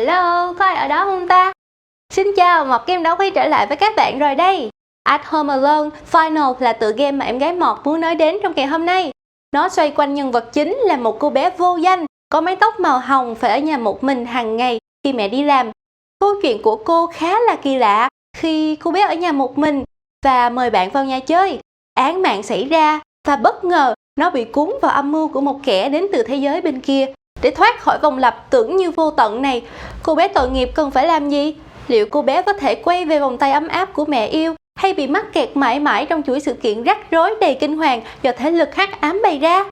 Hello, có ai ở đó không ta? Xin chào, Mọt Game đã quay trở lại với các bạn rồi đây. At Home Alone Final là tựa game mà em gái Mọt muốn nói đến trong ngày hôm nay. Nó xoay quanh nhân vật chính là một cô bé vô danh, có mái tóc màu hồng phải ở nhà một mình hàng ngày khi mẹ đi làm. Câu chuyện của cô khá là kỳ lạ khi cô bé ở nhà một mình và mời bạn vào nhà chơi. Án mạng xảy ra và bất ngờ nó bị cuốn vào âm mưu của một kẻ đến từ thế giới bên kia. Để thoát khỏi vòng lặp tưởng như vô tận này, cô bé tội nghiệp cần phải làm gì? Liệu cô bé có thể quay về vòng tay ấm áp của mẹ yêu hay bị mắc kẹt mãi mãi trong chuỗi sự kiện rắc rối đầy kinh hoàng do thế lực hắc ám bày ra?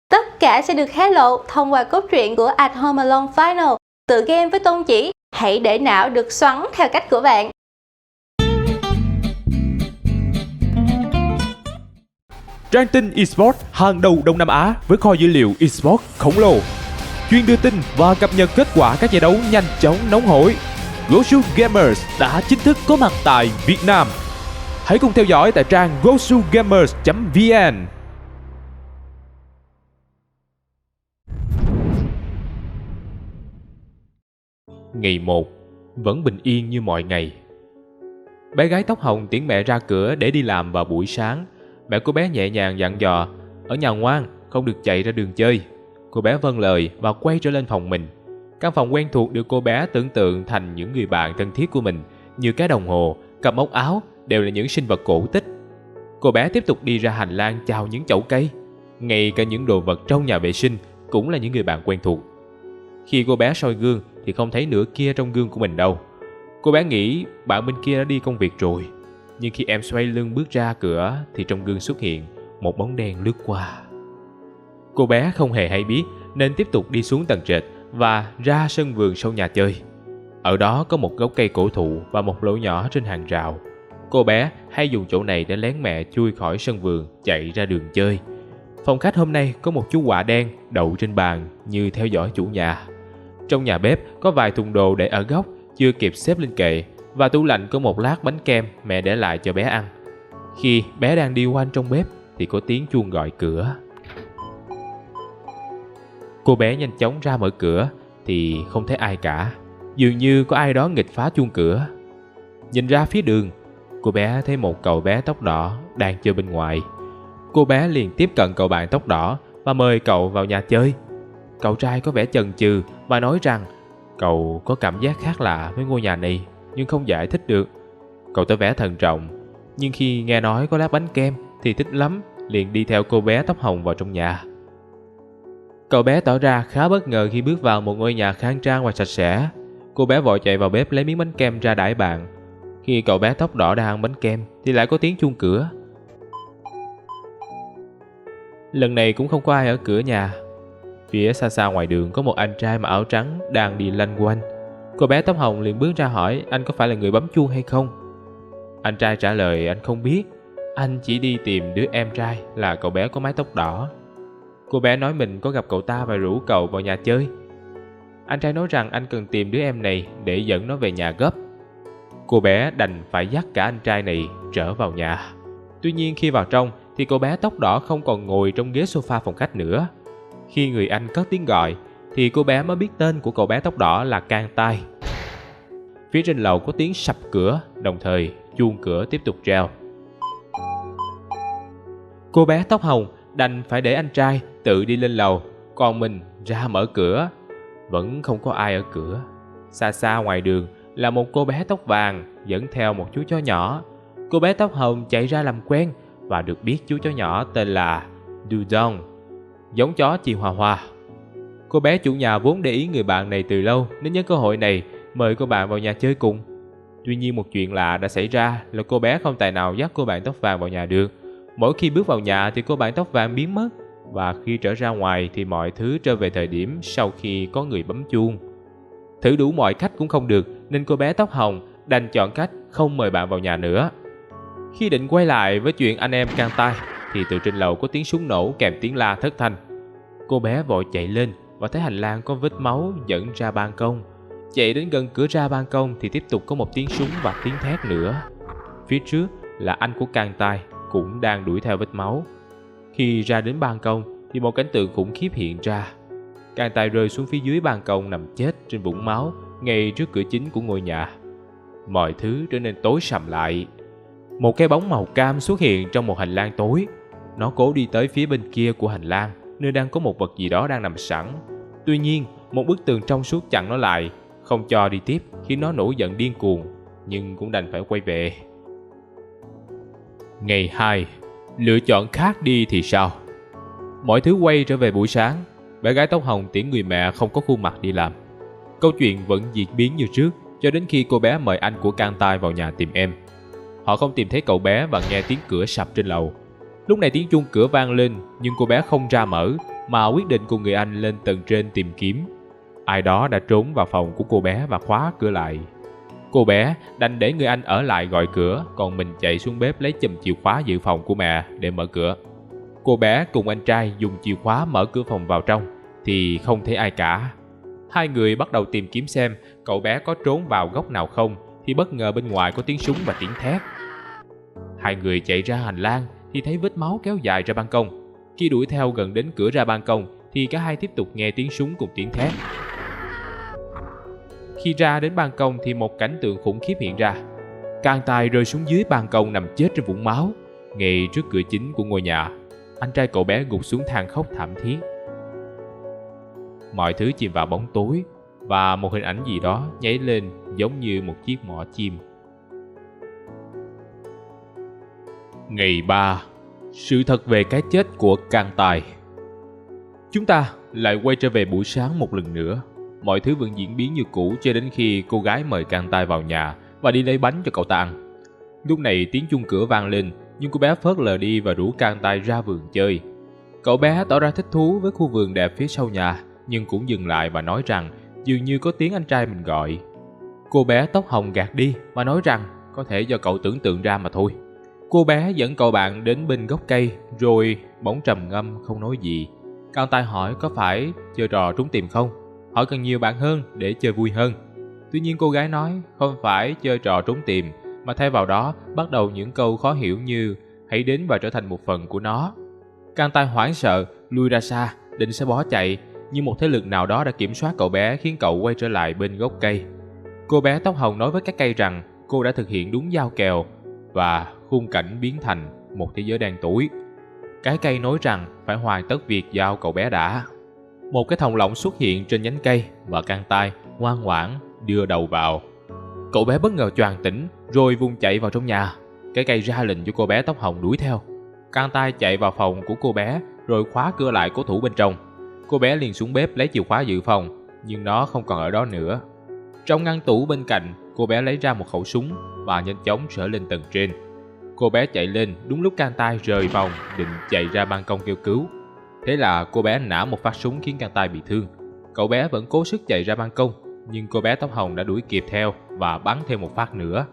Tất cả sẽ được hé lộ thông qua cốt truyện của At Home Alone Final, tựa game với tôn chỉ hãy để não được xoắn theo cách của bạn. Trang tin eSports hàng đầu Đông Nam Á với kho dữ liệu eSports khổng lồ, chuyên đưa tin và cập nhật kết quả các giải đấu nhanh chóng nóng hổi. Gosu Gamers đã chính thức có mặt tại Việt Nam. Hãy cùng theo dõi tại trang gosugamers.vn. Ngày 1 vẫn bình yên như mọi ngày. Bé gái tóc hồng tiễn mẹ ra cửa để đi làm vào buổi sáng. Mẹ cô bé nhẹ nhàng dặn dò, ở nhà ngoan, không được chạy ra đường chơi. Cô bé vâng lời và quay trở lên phòng mình. Căn phòng quen thuộc được cô bé tưởng tượng thành những người bạn thân thiết của mình, như cái đồng hồ, cặp móc áo đều là những sinh vật cổ tích. Cô bé tiếp tục đi ra hành lang chào những chậu cây. Ngay cả những đồ vật trong nhà vệ sinh cũng là những người bạn quen thuộc. Khi cô bé soi gương thì không thấy nửa kia trong gương của mình đâu. Cô bé nghĩ bạn bên kia đã đi công việc rồi. Nhưng khi em xoay lưng bước ra cửa thì trong gương xuất hiện một bóng đen lướt qua. Cô bé không hề hay biết nên tiếp tục đi xuống tầng trệt và ra sân vườn sau nhà chơi. Ở đó có một gốc cây cổ thụ và một lỗ nhỏ trên hàng rào. Cô bé hay dùng chỗ này để lén mẹ chui khỏi sân vườn chạy ra đường chơi. Phòng khách hôm nay có một chú quạ đen đậu trên bàn như theo dõi chủ nhà. Trong nhà bếp có vài thùng đồ để ở góc chưa kịp xếp lên kệ, và tủ lạnh có một lát bánh kem mẹ để lại cho bé ăn. Khi bé đang đi quanh trong bếp thì có tiếng chuông gọi cửa. Cô bé nhanh chóng ra mở cửa thì không thấy ai cả. Dường như có ai đó nghịch phá chuông cửa. Nhìn ra phía đường, cô bé thấy một cậu bé tóc đỏ đang chơi bên ngoài. Cô bé liền tiếp cận cậu bạn tóc đỏ và mời cậu vào nhà chơi. Cậu trai có vẻ chần chừ và nói rằng cậu có cảm giác khác lạ với ngôi nhà này nhưng không giải thích được. Cậu tỏ vẻ thận trọng, nhưng khi nghe nói có lát bánh kem thì thích lắm, liền đi theo cô bé tóc hồng vào trong nhà. Cậu bé tỏ ra khá bất ngờ khi bước vào một ngôi nhà khang trang và sạch sẽ. Cô bé vội chạy vào bếp lấy miếng bánh kem ra đãi bạn. Khi cậu bé tóc đỏ đang ăn bánh kem thì lại có tiếng chuông cửa. Lần này cũng không có ai ở cửa nhà. Phía xa xa ngoài đường có một anh trai mặc áo trắng đang đi lanh quanh. Cô bé tóc hồng liền bước ra hỏi anh có phải là người bấm chuông hay không. Anh trai trả lời anh không biết, anh chỉ đi tìm đứa em trai là cậu bé có mái tóc đỏ. Cô bé nói mình có gặp cậu ta và rủ cậu vào nhà chơi. Anh trai nói rằng anh cần tìm đứa em này để dẫn nó về nhà gấp. Cô bé đành phải dắt cả anh trai này trở vào nhà. Tuy nhiên khi vào trong thì cô bé tóc đỏ không còn ngồi trong ghế sofa phòng khách nữa. Khi người anh cất tiếng gọi thì cô bé mới biết tên của cậu bé tóc đỏ là Can Tai. Phía trên lầu có tiếng sập cửa, đồng thời chuông cửa tiếp tục reo. Cô bé tóc hồng đành phải để anh trai tự đi lên lầu, còn mình ra mở cửa. Vẫn không có ai ở cửa. Xa xa ngoài đường là một cô bé tóc vàng dẫn theo một chú chó nhỏ. Cô bé tóc hồng chạy ra làm quen và được biết chú chó nhỏ tên là Dudong, giống chó Chihuahua. Cô bé chủ nhà vốn để ý người bạn này từ lâu nên nhân cơ hội này mời cô bạn vào nhà chơi cùng. Tuy nhiên một chuyện lạ đã xảy ra là cô bé không tài nào dắt cô bạn tóc vàng vào nhà được. Mỗi khi bước vào nhà thì cô bạn tóc vàng biến mất, và khi trở ra ngoài thì mọi thứ trở về thời điểm sau khi có người bấm chuông. Thử đủ mọi cách cũng không được nên cô bé tóc hồng đành chọn cách không mời bạn vào nhà nữa. Khi định quay lại với chuyện anh em Can Tai thì từ trên lầu có tiếng súng nổ kèm tiếng la thất thanh. Cô bé vội chạy lên và thấy hành lang có vết máu dẫn ra ban công. Chạy đến gần cửa ra ban công thì tiếp tục có một tiếng súng và tiếng thét nữa. Phía trước là anh của Can Tai cũng đang đuổi theo vết máu. Khi ra đến ban công thì một cảnh tượng khủng khiếp hiện ra. Can Tai rơi xuống phía dưới ban công nằm chết trên vũng máu ngay trước cửa chính của ngôi nhà. Mọi thứ trở nên tối sầm lại. Một cái bóng màu cam xuất hiện trong một hành lang tối. Nó cố đi tới phía bên kia của hành lang, nơi đang có một vật gì đó đang nằm sẵn. Tuy nhiên, một bức tường trong suốt chặn nó lại, không cho đi tiếp, khiến nó nổi giận điên cuồng, nhưng cũng đành phải quay về. Ngày 2, lựa chọn khác đi thì sao? Mọi thứ quay trở về buổi sáng. Bé gái tóc hồng tiễn người mẹ không có khuôn mặt đi làm. Câu chuyện vẫn diễn biến như trước, cho đến khi cô bé mời anh của Can Tai vào nhà tìm em. Họ không tìm thấy cậu bé và nghe tiếng cửa sập trên lầu. Lúc này tiếng chuông cửa vang lên, nhưng cô bé không ra mở, mà quyết định cùng người anh lên tầng trên tìm kiếm. Ai đó đã trốn vào phòng của cô bé và khóa cửa lại. Cô bé đành để người anh ở lại gọi cửa, còn mình chạy xuống bếp lấy chùm chìa khóa dự phòng của mẹ để mở cửa. Cô bé cùng anh trai dùng chìa khóa mở cửa phòng vào trong, thì không thấy ai cả. Hai người bắt đầu tìm kiếm xem cậu bé có trốn vào góc nào không, thì bất ngờ bên ngoài có tiếng súng và tiếng thét. Hai người chạy ra hành lang thì thấy vết máu kéo dài ra ban công. Khi đuổi theo gần đến cửa ra ban công thì cả hai tiếp tục nghe tiếng súng cùng tiếng thét. Khi ra đến ban công thì một cảnh tượng khủng khiếp hiện ra. Can Tai rơi xuống dưới ban công nằm chết trên vũng máu, ngay trước cửa chính của ngôi nhà. Anh trai cậu bé gục xuống than khóc thảm thiết. Mọi thứ chìm vào bóng tối và một hình ảnh gì đó nhảy lên giống như một chiếc mỏ chim. Ngày 3. Sự thật về cái chết của Can Tai. Chúng ta lại quay trở về buổi sáng một lần nữa. Mọi thứ vẫn diễn biến như cũ cho đến khi cô gái mời Can Tai vào nhà và đi lấy bánh cho cậu ta ăn. Lúc này tiếng chuông cửa vang lên, nhưng cô bé phớt lờ đi và rủ Can Tai ra vườn chơi. Cậu bé tỏ ra thích thú với khu vườn đẹp phía sau nhà, nhưng cũng dừng lại và nói rằng dường như có tiếng anh trai mình gọi. Cô bé tóc hồng gạt đi và nói rằng có thể do cậu tưởng tượng ra mà thôi. Cô bé dẫn cậu bạn đến bên gốc cây, rồi bỗng trầm ngâm không nói gì. Can Tai hỏi có phải chơi trò trốn tìm không? Hỏi cần nhiều bạn hơn để chơi vui hơn. Tuy nhiên cô gái nói không phải chơi trò trốn tìm, mà thay vào đó bắt đầu những câu khó hiểu như hãy đến và trở thành một phần của nó. Can Tai hoảng sợ, lui ra xa, định sẽ bỏ chạy, nhưng một thế lực nào đó đã kiểm soát cậu bé khiến cậu quay trở lại bên gốc cây. Cô bé tóc hồng nói với cái cây rằng cô đã thực hiện đúng giao kèo và khung cảnh biến thành một thế giới đen tối. Cái cây nói rằng phải hoàn tất việc giao cậu bé đã. Một cái thòng lọng xuất hiện trên nhánh cây và Can Tai ngoan ngoãn đưa đầu vào. Cậu bé bất ngờ choàng tỉnh rồi vùng chạy vào trong nhà. Cái cây ra lệnh cho cô bé tóc hồng đuổi theo. Can Tai chạy vào phòng của cô bé rồi khóa cửa lại cố thủ bên trong. Cô bé liền xuống bếp lấy chìa khóa dự phòng, nhưng nó không còn ở đó nữa. Trong ngăn tủ bên cạnh, cô bé lấy ra một khẩu súng và nhanh chóng trở lên tầng trên. Cô bé chạy lên đúng lúc Can Tai rời phòng định chạy ra ban công kêu cứu. Thế là cô bé nã một phát súng khiến Can Tai bị thương. Cậu bé vẫn cố sức chạy ra ban công, nhưng cô bé tóc hồng đã đuổi kịp theo và bắn thêm một phát nữa.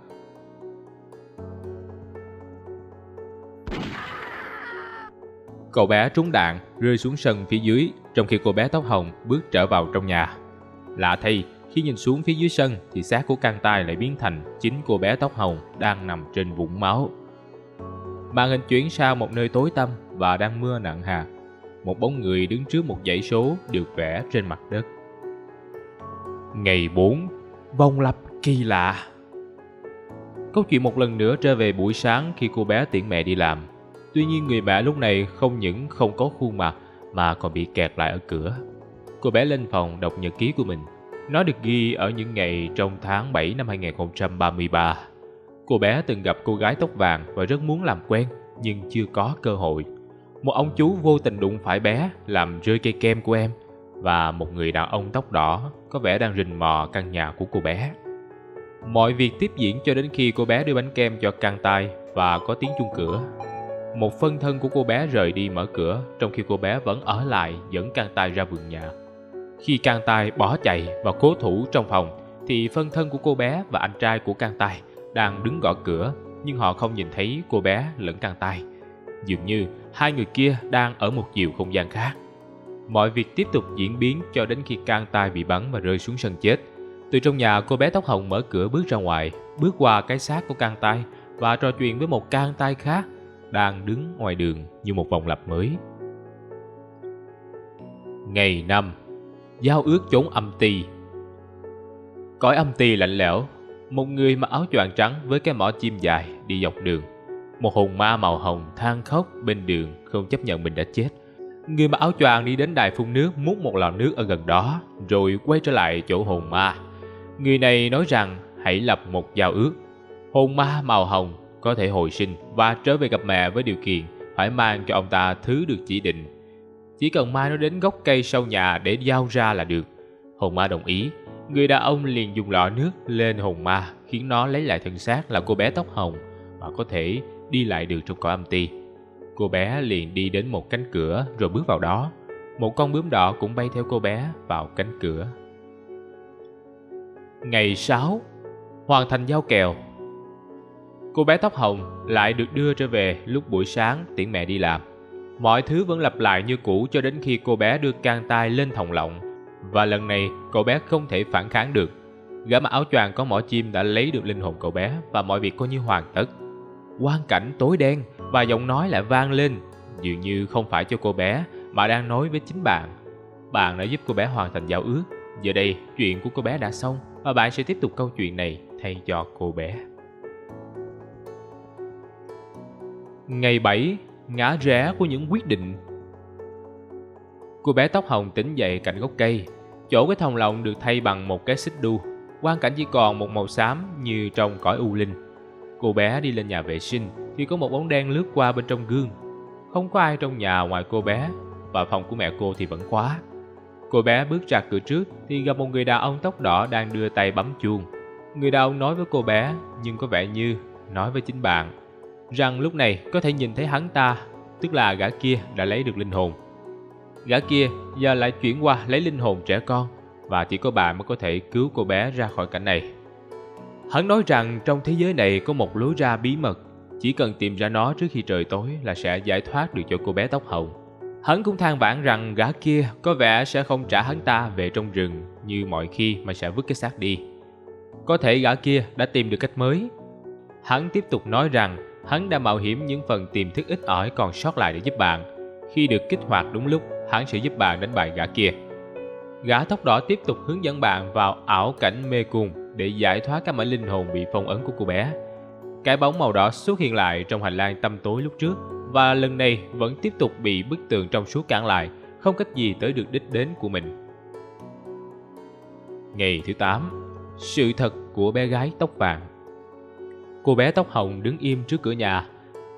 Cậu bé trúng đạn rơi xuống sân phía dưới, trong khi cô bé tóc hồng bước trở vào trong nhà. Lạ thay, khi nhìn xuống phía dưới sân thì xác của Can Tai lại biến thành chính cô bé tóc hồng đang nằm trên vũng máu. Màn hình chuyển sang một nơi tối tăm và đang mưa nặng hạt. Một bóng người đứng trước một dãy số được vẽ trên mặt đất. Ngày 4. Vòng lặp kỳ lạ. Câu chuyện một lần nữa trở về buổi sáng khi cô bé tiễn mẹ đi làm. Tuy nhiên người mẹ lúc này không những không có khuôn mặt mà còn bị kẹt lại ở cửa. Cô bé lên phòng đọc nhật ký của mình. Nó được ghi ở những ngày trong tháng 7 năm 2033. Cô bé từng gặp cô gái tóc vàng và rất muốn làm quen, nhưng chưa có cơ hội. Một ông chú vô tình đụng phải bé, làm rơi cây kem của em, và một người đàn ông tóc đỏ có vẻ đang rình mò căn nhà của cô bé. Mọi việc tiếp diễn cho đến khi cô bé đưa bánh kem cho Can Tai và có tiếng chuông cửa. Một phân thân của cô bé rời đi mở cửa, trong khi cô bé vẫn ở lại dẫn Can Tai ra vườn nhà. Khi Can Tai bỏ chạy và cố thủ trong phòng, thì phân thân của cô bé và anh trai của Can Tai đang đứng gõ cửa, nhưng họ không nhìn thấy cô bé lẫn Can Tai. Dường như hai người kia đang ở một chiều không gian khác. Mọi việc tiếp tục diễn biến cho đến khi Can Tai bị bắn và rơi xuống sân chết. Từ trong nhà, cô bé tóc hồng mở cửa bước ra ngoài, bước qua cái xác của Can Tai và trò chuyện với một Can Tai khác đang đứng ngoài đường như một vòng lặp mới. Ngày 5. Giao ước chốn âm ty. Cõi âm ti lạnh lẽo, một người mặc áo choàng trắng với cái mỏ chim dài đi dọc đường. Một hồn ma màu hồng than khóc bên đường, không chấp nhận mình đã chết. Người mặc áo choàng đi đến đài phun nước, múc một lọ nước ở gần đó, rồi quay trở lại chỗ hồn ma. Người này nói rằng hãy lập một giao ước. Hồn ma màu hồng có thể hồi sinh và trở về gặp mẹ với điều kiện phải mang cho ông ta thứ được chỉ định. Chỉ cần mai nó đến gốc cây sau nhà để giao ra là được. Hồn ma đồng ý. Người đàn ông liền dùng lọ nước lên hồn ma, khiến nó lấy lại thân xác là cô bé tóc hồng và có thể đi lại được trong cõi âm ti. Cô bé liền đi đến một cánh cửa rồi bước vào đó. Một con bướm đỏ cũng bay theo cô bé vào cánh cửa. Ngày 6, hoàn thành giao kèo. Cô bé tóc hồng lại được đưa trở về lúc buổi sáng tiễn mẹ đi làm. Mọi thứ vẫn lặp lại như cũ cho đến khi cô bé đưa can tai lên thòng lọng. Và lần này cậu bé không thể phản kháng được. Gã mặc áo choàng có mỏ chim đã lấy được linh hồn cậu bé và mọi việc coi như hoàn tất. Quang cảnh tối đen và giọng nói lại vang lên, dường như không phải cho cô bé mà đang nói với chính bạn. Bạn đã giúp cô bé hoàn thành giao ước. Giờ đây chuyện của cô bé đã xong và bạn sẽ tiếp tục câu chuyện này thay cho cô bé. Ngày 7, ngã rẽ của những quyết định. Cô bé tóc hồng tỉnh dậy cạnh gốc cây. Chỗ cái thòng lọng được thay bằng một cái xích đu. Quang cảnh chỉ còn một màu xám như trong cõi u linh. Cô bé đi lên nhà vệ sinh thì có một bóng đen lướt qua bên trong gương. Không có ai trong nhà ngoài cô bé, và phòng của mẹ cô thì vẫn khóa. Cô bé bước ra cửa trước thì gặp một người đàn ông tóc đỏ đang đưa tay bấm chuông. Người đàn ông nói với cô bé, nhưng có vẻ như nói với chính bạn, rằng lúc này có thể nhìn thấy hắn ta, tức là gã kia đã lấy được linh hồn. Gã kia giờ lại chuyển qua lấy linh hồn trẻ con, và chỉ có bạn mới có thể cứu cô bé ra khỏi cảnh này. Hắn nói rằng trong thế giới này có một lối ra bí mật, chỉ cần tìm ra nó trước khi trời tối là sẽ giải thoát được cho cô bé tóc hồng. Hắn cũng than vãn rằng gã kia có vẻ sẽ không trả hắn ta về trong rừng như mọi khi mà sẽ vứt cái xác đi. Có thể gã kia đã tìm được cách mới. Hắn tiếp tục nói rằng hắn đã mạo hiểm những phần tiềm thức ít ỏi còn sót lại để giúp bạn. Khi được kích hoạt đúng lúc, hắn sẽ giúp bạn đánh bại gã kia. Gã tóc đỏ tiếp tục hướng dẫn bạn vào ảo cảnh mê cung để giải thoát các mảnh linh hồn bị phong ấn của cô bé. Cái bóng màu đỏ xuất hiện lại trong hành lang tăm tối lúc trước, và lần này vẫn tiếp tục bị bức tường trong suốt cản lại, không cách gì tới được đích đến của mình. Ngày thứ 8, sự thật của bé gái tóc vàng. Cô bé tóc hồng đứng im trước cửa nhà.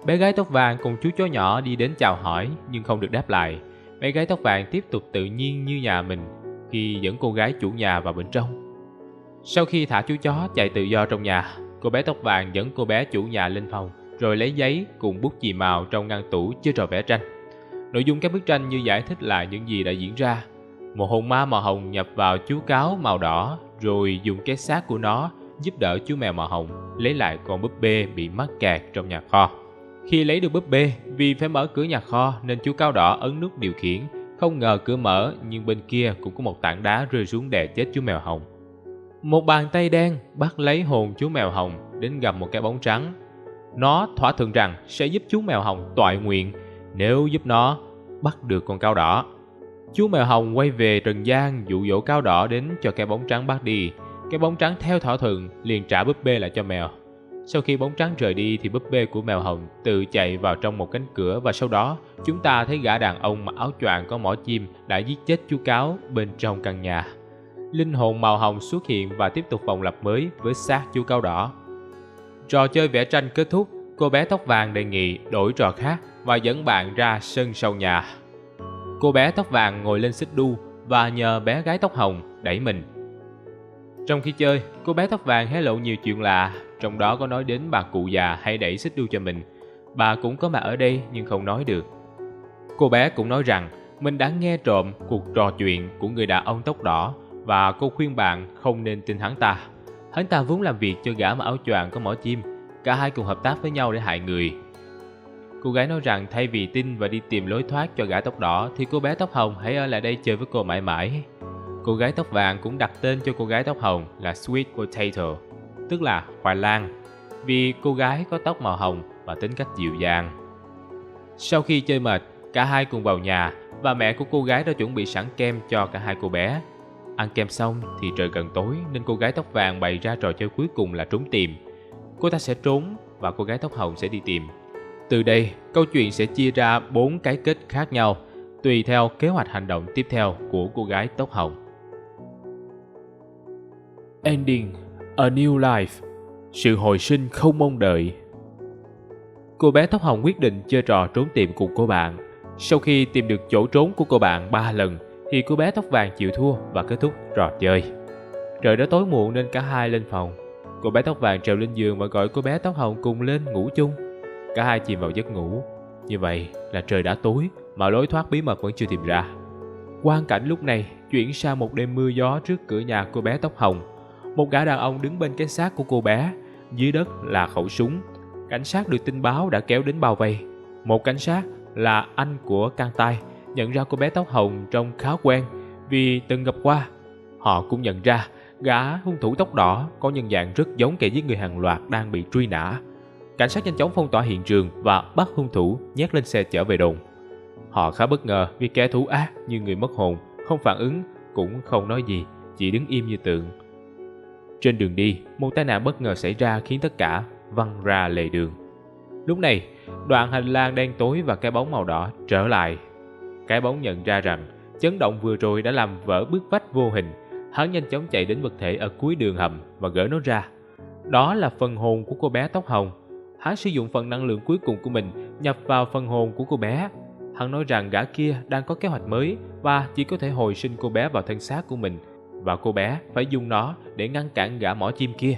Bé gái tóc vàng cùng chú chó nhỏ đi đến chào hỏi nhưng không được đáp lại. Bé gái tóc vàng tiếp tục tự nhiên như nhà mình khi dẫn cô gái chủ nhà vào bên trong. Sau khi thả chú chó chạy tự do trong nhà, cô bé tóc vàng dẫn cô bé chủ nhà lên phòng, rồi lấy giấy cùng bút chì màu trong ngăn tủ chơi trò vẽ tranh. Nội dung các bức tranh như giải thích lại những gì đã diễn ra. Một hồn ma màu hồng nhập vào chú cáo màu đỏ, rồi dùng cái xác của nó giúp đỡ chú mèo màu hồng lấy lại con búp bê bị mắc kẹt trong nhà kho. Khi lấy được búp bê, vì phải mở cửa nhà kho nên chú cáo đỏ ấn nút điều khiển. Không ngờ cửa mở, nhưng bên kia cũng có một tảng đá rơi xuống đè chết chú mèo hồng. Một bàn tay đen bắt lấy hồn chú mèo hồng đến gặp một cái bóng trắng. Nó thỏa thuận rằng sẽ giúp chú mèo hồng toại nguyện nếu giúp nó bắt được con cáo đỏ. Chú mèo hồng quay về trần gian dụ dỗ cáo đỏ đến cho cái bóng trắng bắt đi. Cái bóng trắng theo thỏa thuận liền trả búp bê lại cho mèo. Sau khi bóng trắng rời đi thì búp bê của mèo hồng tự chạy vào trong một cánh cửa, và sau đó chúng ta thấy gã đàn ông mặc áo choàng có mỏ chim đã giết chết chú cáo bên trong căn nhà. Linh hồn màu hồng xuất hiện và tiếp tục vòng lặp mới với xác chú cáo đỏ. Trò chơi vẽ tranh kết thúc, cô bé tóc vàng đề nghị đổi trò khác và dẫn bạn ra sân sau nhà. Cô bé tóc vàng ngồi lên xích đu và nhờ bé gái tóc hồng đẩy mình. Trong khi chơi, cô bé tóc vàng hé lộ nhiều chuyện lạ, trong đó có nói đến bà cụ già hay đẩy xích đu cho mình. Bà cũng có mặt ở đây nhưng không nói được. Cô bé cũng nói rằng mình đã nghe trộm cuộc trò chuyện của người đàn ông tóc đỏ, và cô khuyên bạn không nên tin hắn ta. Hắn ta vốn làm việc cho gã mặc áo choàng có mỏ chim. Cả hai cùng hợp tác với nhau để hại người. Cô gái nói rằng thay vì tin và đi tìm lối thoát cho gã tóc đỏ thì cô bé tóc hồng hãy ở lại đây chơi với cô mãi mãi. Cô gái tóc vàng cũng đặt tên cho cô gái tóc hồng là Sweet Potato, tức là khoai lang, vì cô gái có tóc màu hồng và tính cách dịu dàng. Sau khi chơi mệt, cả hai cùng vào nhà và mẹ của cô gái đã chuẩn bị sẵn kem cho cả hai cô bé. Ăn kem xong thì trời gần tối nên cô gái tóc vàng bày ra trò chơi cuối cùng là trốn tìm. Cô ta sẽ trốn và cô gái tóc hồng sẽ đi tìm. Từ đây, câu chuyện sẽ chia ra 4 cái kết khác nhau, tùy theo kế hoạch hành động tiếp theo của cô gái tóc hồng. Ending: A New Life. Sự hồi sinh không mong đợi. Cô bé tóc hồng quyết định chơi trò trốn tìm cùng cô bạn. Sau khi tìm được chỗ trốn của cô bạn 3 lần, thì cô bé tóc vàng chịu thua và kết thúc trò chơi. Trời đã tối muộn nên cả hai lên phòng. Cô bé tóc vàng trèo lên giường và gọi cô bé tóc hồng cùng lên ngủ chung. Cả hai chìm vào giấc ngủ. Như vậy là trời đã tối mà lối thoát bí mật vẫn chưa tìm ra. Quang cảnh lúc này chuyển sang một đêm mưa gió trước cửa nhà cô bé tóc hồng. Một gã đàn ông đứng bên cái xác của cô bé. Dưới đất là khẩu súng. Cảnh sát được tin báo đã kéo đến bao vây. Một cảnh sát là anh của Can Tai nhận ra cô bé tóc hồng trông khá quen vì từng gặp qua. Họ cũng nhận ra gã hung thủ tóc đỏ có nhân dạng rất giống kẻ giết người hàng loạt đang bị truy nã. Cảnh sát nhanh chóng phong tỏa hiện trường và bắt hung thủ nhét lên xe chở về đồn. Họ khá bất ngờ vì kẻ thù ác như người mất hồn, không phản ứng, cũng không nói gì, chỉ đứng im như tượng. Trên đường đi, một tai nạn bất ngờ xảy ra khiến tất cả văng ra lề đường. Lúc này, đoạn hành lang đen tối và cái bóng màu đỏ trở lại. Cái bóng nhận ra rằng chấn động vừa rồi đã làm vỡ bức vách vô hình. Hắn nhanh chóng chạy đến vật thể ở cuối đường hầm và gỡ nó ra. Đó là phần hồn của cô bé tóc hồng. Hắn sử dụng phần năng lượng cuối cùng của mình nhập vào phần hồn của cô bé. Hắn nói rằng gã kia đang có kế hoạch mới và chỉ có thể hồi sinh cô bé vào thân xác của mình, và cô bé phải dùng nó để ngăn cản gã mỏ chim kia.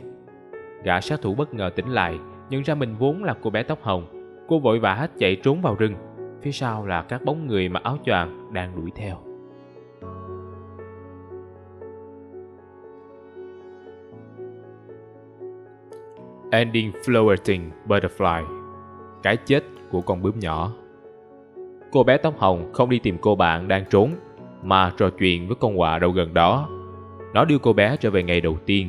Gã sát thủ bất ngờ tỉnh lại, nhận ra mình vốn là cô bé tóc hồng. Cô vội vã chạy trốn vào rừng. Phía sau là các bóng người mặc áo choàng đang đuổi theo. Ending: Floating Butterfly. Cái chết của con bướm nhỏ. Cô bé tóc hồng không đi tìm cô bạn đang trốn, mà trò chuyện với con quạ đâu gần đó. Nó đưa cô bé trở về ngày đầu tiên.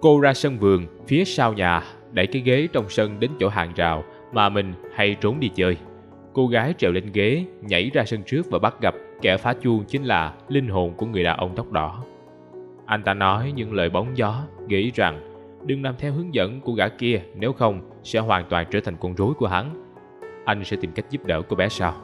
Cô ra sân vườn phía sau nhà, đẩy cái ghế trong sân đến chỗ hàng rào mà mình hay trốn đi chơi. Cô gái trèo lên ghế, nhảy ra sân trước và bắt gặp kẻ phá chuông chính là linh hồn của người đàn ông tóc đỏ. Anh ta nói những lời bóng gió, gợi ý rằng đừng làm theo hướng dẫn của gã kia, nếu không sẽ hoàn toàn trở thành con rối của hắn. Anh sẽ tìm cách giúp đỡ cô bé sau.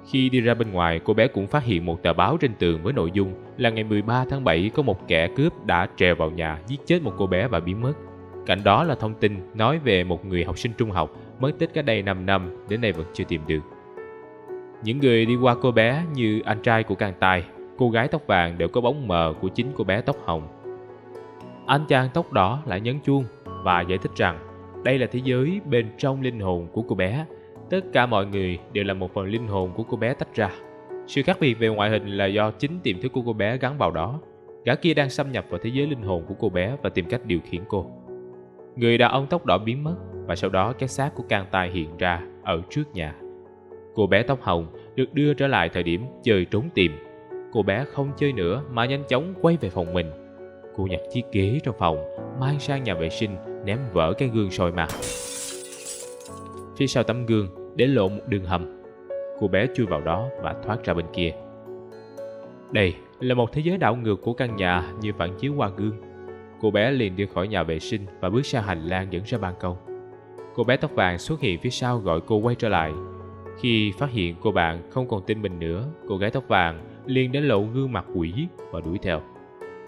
Khi đi ra bên ngoài, cô bé cũng phát hiện một tờ báo trên tường với nội dung là ngày 13 tháng 7 có một kẻ cướp đã trèo vào nhà, giết chết một cô bé và biến mất. Cạnh đó là thông tin nói về một người học sinh trung học mất tích cách đây 5 năm, đến nay vẫn chưa tìm được. Những người đi qua cô bé như anh trai của Can Tai, cô gái tóc vàng đều có bóng mờ của chính cô bé tóc hồng. Anh chàng tóc đỏ lại nhấn chuông và giải thích rằng đây là thế giới bên trong linh hồn của cô bé. Tất cả mọi người đều là một phần linh hồn của cô bé tách ra. Sự khác biệt về ngoại hình là do chính tiềm thức của cô bé gắn vào đó. Gã kia đang xâm nhập vào thế giới linh hồn của cô bé và tìm cách điều khiển cô. Người đàn ông tóc đỏ biến mất và sau đó cái xác của Can Tai hiện ra ở trước nhà. Cô bé tóc hồng được đưa trở lại thời điểm chơi trốn tìm. Cô bé không chơi nữa mà nhanh chóng quay về phòng mình. Cô nhặt chiếc ghế trong phòng, mang sang nhà vệ sinh, ném vỡ cái gương soi mặt. Phía sau tấm gương để lộ một đường hầm. Cô bé chui vào đó và thoát ra bên kia. Đây là một thế giới đảo ngược của căn nhà như phản chiếu qua gương. Cô bé liền đi khỏi nhà vệ sinh và bước sang hành lang dẫn ra ban công. Cô bé tóc vàng xuất hiện phía sau gọi cô quay trở lại. Khi phát hiện cô bạn không còn tin mình nữa, cô gái tóc vàng liền đến lộ gương mặt quỷ và đuổi theo.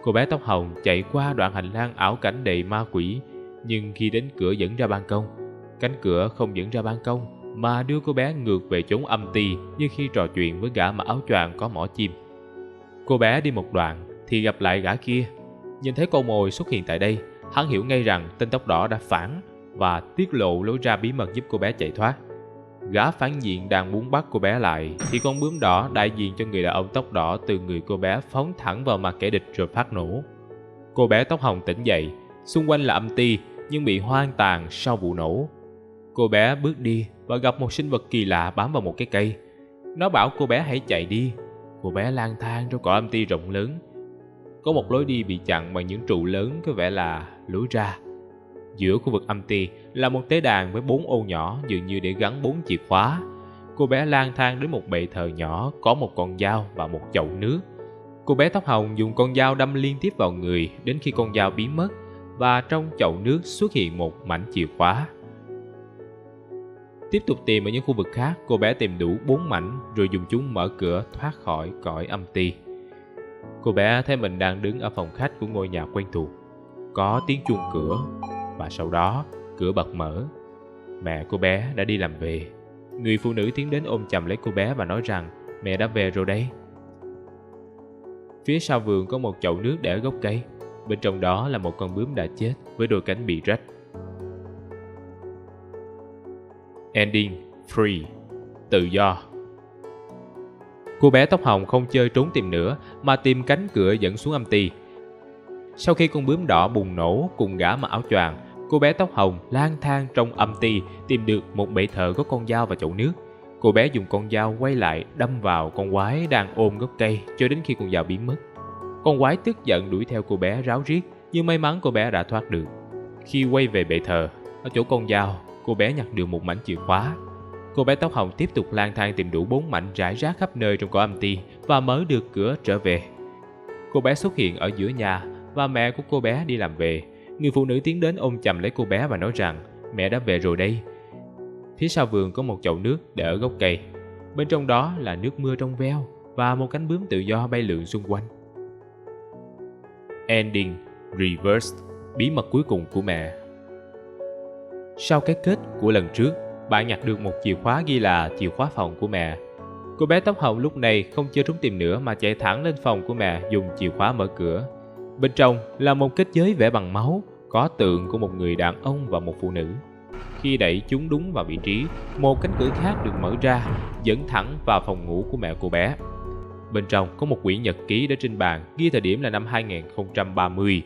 Cô bé tóc hồng chạy qua đoạn hành lang ảo cảnh đầy ma quỷ, nhưng khi đến cửa dẫn ra ban công, cánh cửa không dẫn ra ban công mà đưa cô bé ngược về chốn âm ti như khi trò chuyện với gã mặc áo choàng có mỏ chim. Cô bé đi một đoạn thì gặp lại gã kia. Nhìn thấy con mồi xuất hiện tại đây, hắn hiểu ngay rằng tên tóc đỏ đã phản và tiết lộ lối ra bí mật giúp cô bé chạy thoát. Gã phản diện đang muốn bắt cô bé lại thì con bướm đỏ đại diện cho người đàn ông tóc đỏ từ người cô bé phóng thẳng vào mặt kẻ địch rồi phát nổ. Cô bé tóc hồng tỉnh dậy, xung quanh là âm ti nhưng bị hoang tàn sau vụ nổ. Cô bé bước đi và gặp một sinh vật kỳ lạ bám vào một cái cây. Nó bảo cô bé hãy chạy đi. Cô bé lang thang trong cỏ âm ti rộng lớn. Có một lối đi bị chặn bằng những trụ lớn có vẻ là lối ra. Giữa khu vực âm ti là một tế đàn với 4 ô nhỏ dường như để gắn 4 chìa khóa. Cô bé lang thang đến một bệ thờ nhỏ có một con dao và một chậu nước. Cô bé tóc hồng dùng con dao đâm liên tiếp vào người đến khi con dao biến mất và trong chậu nước xuất hiện một mảnh chìa khóa. Tiếp tục tìm ở những khu vực khác, cô bé tìm đủ 4 mảnh rồi dùng chúng mở cửa thoát khỏi cõi âm ti. Cô bé thấy mình đang đứng ở phòng khách của ngôi nhà quen thuộc. Có tiếng chuông cửa và sau đó cửa bật mở. Mẹ cô bé đã đi làm về. Người phụ nữ tiến đến ôm chầm lấy cô bé và nói rằng mẹ đã về rồi đấy. Phía sau vườn có một chậu nước để ở gốc cây. Bên trong đó là một con bướm đã chết với đôi cánh bị rách. Ending free, tự do. Cô bé tóc hồng không chơi trốn tìm nữa mà tìm cánh cửa dẫn xuống âm ti. Sau khi con bướm đỏ bùng nổ cùng gã mặc áo choàng, cô bé tóc hồng lang thang trong âm ti tìm được một bệ thờ có con dao và chậu nước. Cô bé dùng con dao quay lại đâm vào con quái đang ôm gốc cây cho đến khi con dao biến mất. Con quái tức giận đuổi theo cô bé ráo riết, nhưng may mắn cô bé đã thoát được. Khi quay về bệ thờ, ở chỗ con dao, cô bé nhặt được một mảnh chìa khóa. Cô bé tóc hồng tiếp tục lang thang tìm đủ 4 mảnh rải rác khắp nơi trong cõi âm ti và mở được cửa trở về. Cô bé xuất hiện ở giữa nhà và mẹ của cô bé đi làm về. Người phụ nữ tiến đến ôm chầm lấy cô bé và nói rằng mẹ đã về rồi đây. Phía sau vườn có một chậu nước để ở gốc cây. Bên trong đó là nước mưa trong veo và một cánh bướm tự do bay lượn xung quanh. Ending reversed, bí mật cuối cùng của mẹ. Sau cái kết của lần trước, bạn nhặt được một chìa khóa ghi là chìa khóa phòng của mẹ. Cô bé tóc hồng lúc này không chơi trốn tìm nữa mà chạy thẳng lên phòng của mẹ dùng chìa khóa mở cửa. Bên trong là một kết giới vẽ bằng máu, có tượng của một người đàn ông và một phụ nữ. Khi đẩy chúng đúng vào vị trí, một cánh cửa khác được mở ra, dẫn thẳng vào phòng ngủ của mẹ cô bé. Bên trong có một quyển nhật ký để trên bàn, ghi thời điểm là năm 2030.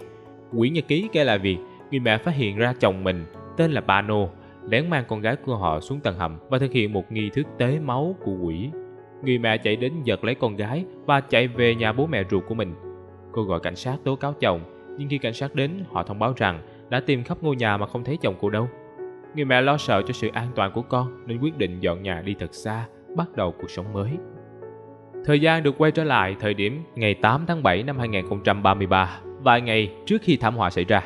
Quyển nhật ký kể lại việc người mẹ phát hiện ra chồng mình, tên là Pano, lén mang con gái của họ xuống tầng hầm và thực hiện một nghi thức tế máu của quỷ. Người mẹ chạy đến giật lấy con gái và chạy về nhà bố mẹ ruột của mình. Cô gọi cảnh sát tố cáo chồng, nhưng khi cảnh sát đến, họ thông báo rằng đã tìm khắp ngôi nhà mà không thấy chồng cô đâu. Người mẹ lo sợ cho sự an toàn của con nên quyết định dọn nhà đi thật xa, bắt đầu cuộc sống mới. Thời gian được quay trở lại thời điểm ngày 8 tháng 7 năm 2033, vài ngày trước khi thảm họa xảy ra.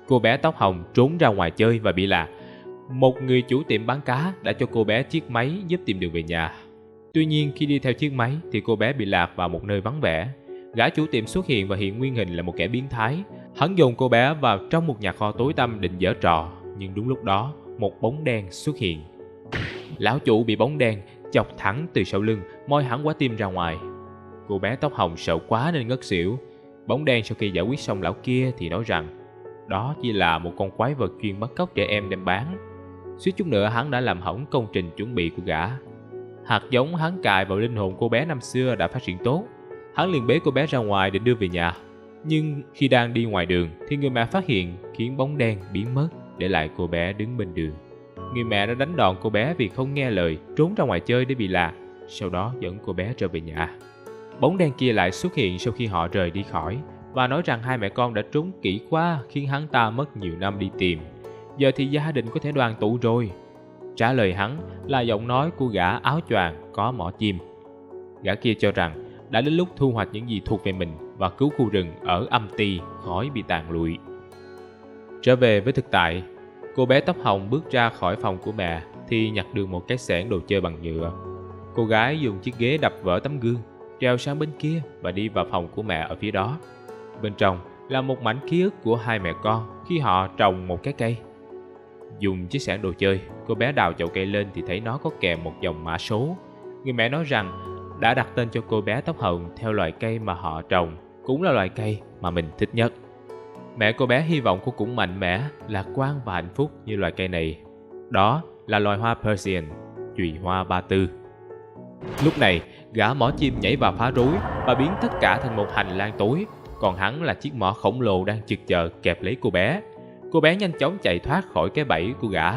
Cô bé tóc hồng trốn ra ngoài chơi và bị lạc. Một người chủ tiệm bán cá đã cho cô bé chiếc máy giúp tìm đường về nhà. Tuy nhiên khi đi theo chiếc máy thì cô bé bị lạc vào một nơi vắng vẻ. Gã chủ tiệm xuất hiện và hiện nguyên hình là một kẻ biến thái. Hắn dồn cô bé vào trong một nhà kho tối tăm định giở trò, nhưng đúng lúc đó một bóng đen xuất hiện. Lão chủ bị bóng đen chọc thẳng từ sau lưng, moi hẳn quả tim ra ngoài. Cô bé tóc hồng sợ quá nên ngất xỉu. Bóng đen sau khi giải quyết xong lão kia thì nói rằng đó chỉ là một con quái vật chuyên bắt cóc trẻ em đem bán. Suýt chút nữa hắn đã làm hỏng công trình chuẩn bị của gã. Hạt giống hắn cài vào linh hồn cô bé năm xưa đã phát triển tốt. Hắn liền bế cô bé ra ngoài để đưa về nhà. Nhưng khi đang đi ngoài đường thì người mẹ phát hiện, khiến bóng đen biến mất, để lại cô bé đứng bên đường. Người mẹ đã đánh đòn cô bé vì không nghe lời, trốn ra ngoài chơi để bị lạc, sau đó dẫn cô bé trở về nhà. Bóng đen kia lại xuất hiện sau khi họ rời đi khỏi và nói rằng hai mẹ con đã trốn kỹ quá khiến hắn ta mất nhiều năm đi tìm. Giờ thì gia đình có thể đoàn tụ rồi. Trả lời hắn là giọng nói của gã áo choàng có mỏ chim. Gã kia cho rằng đã đến lúc thu hoạch những gì thuộc về mình và cứu khu rừng ở âm ti khỏi bị tàn lụi. Trở về với thực tại, cô bé tóc hồng bước ra khỏi phòng của mẹ thì nhặt được một cái xẻng đồ chơi bằng nhựa. Cô gái dùng chiếc ghế đập vỡ tấm gương, trèo sang bên kia và đi vào phòng của mẹ ở phía đó. Bên trong là một mảnh ký ức của hai mẹ con khi họ trồng một cái cây. Dùng chiếc xẻng đồ chơi, cô bé đào chậu cây lên thì thấy nó có kèm một dòng mã số. Người mẹ nói rằng đã đặt tên cho cô bé tóc hồng theo loài cây mà họ trồng, cũng là loài cây mà mình thích nhất. Mẹ cô bé hy vọng cô cũng mạnh mẽ, lạc quan và hạnh phúc như loài cây này. Đó là loài hoa Persian, chùy hoa ba tư. Lúc này, gã mỏ chim nhảy vào phá rối và biến tất cả thành một hành lang tối, còn hắn là chiếc mỏ khổng lồ đang chực chờ kẹp lấy cô bé. Cô bé nhanh chóng chạy thoát khỏi cái bẫy của gã.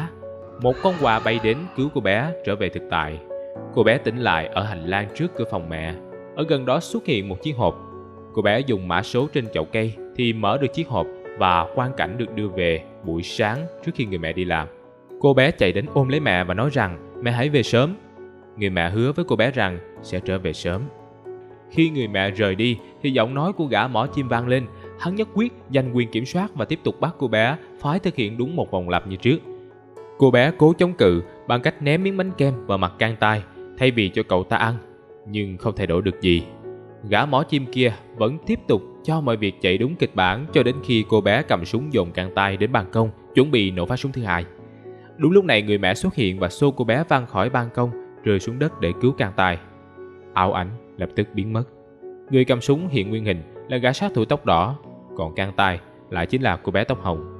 Một con quà bay đến cứu cô bé trở về thực tại. Cô bé tỉnh lại ở hành lang trước cửa phòng mẹ. Ở gần đó xuất hiện một chiếc hộp. Cô bé dùng mã số trên chậu cây thì mở được chiếc hộp và quang cảnh được đưa về buổi sáng trước khi người mẹ đi làm. Cô bé chạy đến ôm lấy mẹ và nói rằng mẹ hãy về sớm. Người mẹ hứa với cô bé rằng sẽ trở về sớm. Khi người mẹ rời đi thì giọng nói của gã mỏ chim vang lên. Hắn nhất quyết giành quyền kiểm soát và tiếp tục bắt cô bé phải thực hiện đúng một vòng lặp như trước. Cô bé cố chống cự bằng cách ném miếng bánh kem vào mặt can tai thay vì cho cậu ta ăn, nhưng không thay đổi được gì. Gã mỏ chim kia vẫn tiếp tục cho mọi việc chạy đúng kịch bản cho đến khi cô bé cầm súng dồn can tai đến ban công, chuẩn bị nổ phát súng thứ hai. Đúng lúc này người mẹ xuất hiện và xô cô bé văng khỏi ban công, rơi xuống đất để cứu can tai. Ảo ảnh lập tức biến mất. Người cầm súng hiện nguyên hình là gã sát thủ tóc đỏ, còn can tai lại chính là cô bé tóc hồng.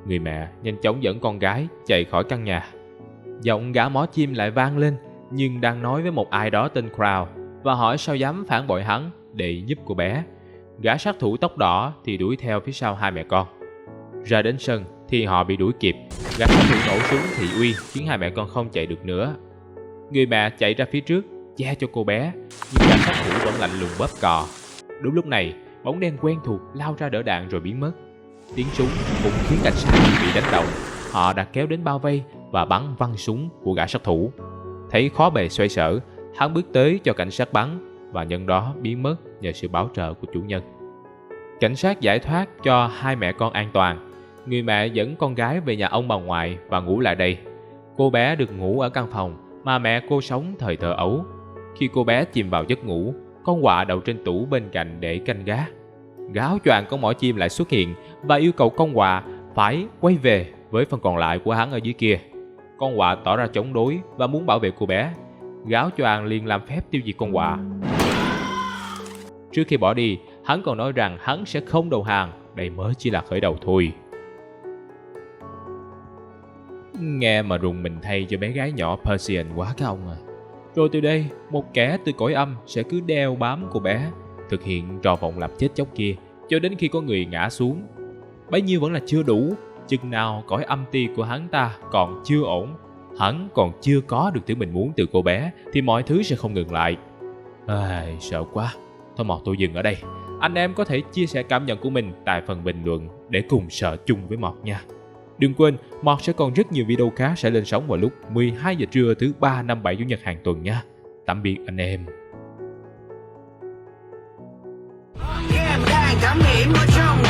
Người mẹ nhanh chóng dẫn con gái chạy khỏi căn nhà. Giọng gã mỏ chim lại vang lên, nhưng đang nói với một ai đó tên Crow và hỏi sao dám phản bội hắn để giúp cô bé. Gã sát thủ tóc đỏ thì đuổi theo phía sau hai mẹ con. Ra đến sân thì họ bị đuổi kịp. Gã sát thủ nổ súng thị uy khiến hai mẹ con không chạy được nữa. Người mẹ chạy ra phía trước che cho cô bé, nhưng gã sát thủ vẫn lạnh lùng bóp cò. Đúng lúc này, bóng đen quen thuộc lao ra đỡ đạn rồi biến mất. Tiếng súng cũng khiến cảnh sát bị đánh động. Họ đã kéo đến bao vây và bắn văng súng của gã sát thủ. Thấy khó bề xoay sở, hắn bước tới cho cảnh sát bắn và nhân đó biến mất nhờ sự bảo trợ của chủ nhân. Cảnh sát giải thoát cho hai mẹ con an toàn. Người mẹ dẫn con gái về nhà ông bà ngoại và ngủ lại đây. Cô bé được ngủ ở căn phòng mà mẹ cô sống thời thơ ấu. Khi cô bé chìm vào giấc ngủ, con quạ đậu trên tủ bên cạnh để canh gác. Gã áo choàng con mỏ chim lại xuất hiện và yêu cầu con quạ phải quay về với phần còn lại của hắn ở dưới kia. Con quạ tỏ ra chống đối và muốn bảo vệ cô bé. Gã áo choàng liền làm phép tiêu diệt con quạ. Trước khi bỏ đi, hắn còn nói rằng hắn sẽ không đầu hàng, đây mới chỉ là khởi đầu thôi. Nghe mà rùng mình thay cho bé gái nhỏ Persian quá các ông à. Rồi từ đây, một kẻ từ cõi âm sẽ cứ đeo bám cô bé, thực hiện trò vọng lập chết chóc kia cho đến khi có người ngã xuống. Bấy nhiêu vẫn là chưa đủ. Chừng nào cõi âm ti của hắn ta còn chưa ổn, hắn còn chưa có được thứ mình muốn từ cô bé, thì mọi thứ sẽ không ngừng lại. Sợ quá. Thôi Mọt, tôi dừng ở đây. Anh em có thể chia sẻ cảm nhận của mình tại phần bình luận để cùng sợ chung với Mọt nha. Đừng quên, Mọt sẽ còn rất nhiều video khác sẽ lên sóng vào lúc 12 giờ trưa thứ 3, 5, 7 Chủ nhật hàng tuần nha. Tạm biệt anh em. Em đang cảm nghiệm ở trong